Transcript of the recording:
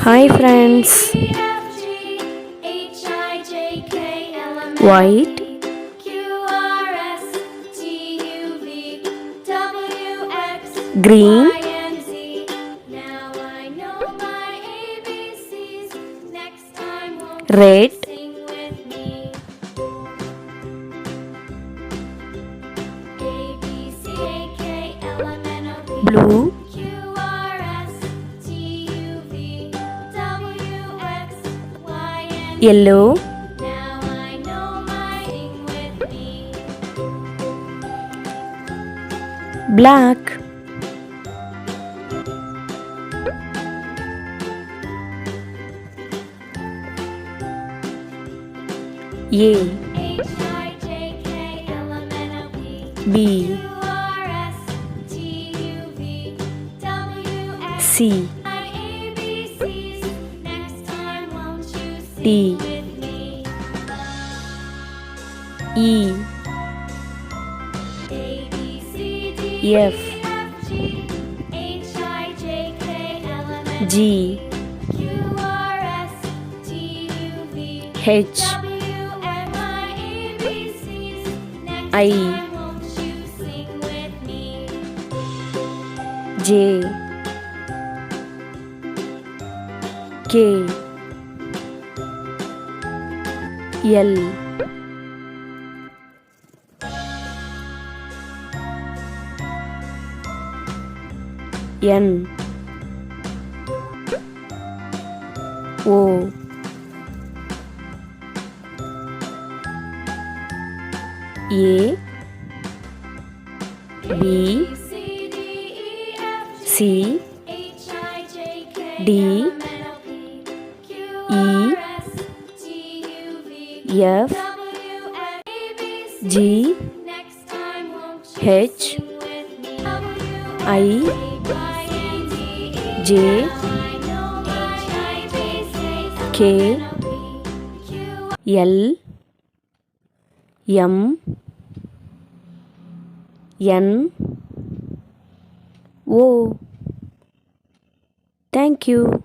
Hi friends. White, green, red, blue, yellow, black, A, B, C, D, E, F, G, H, I, J, K, L, N, O, A, B, C, D, E, F, G, H, I, J, K, L, M, N, O. Thank you.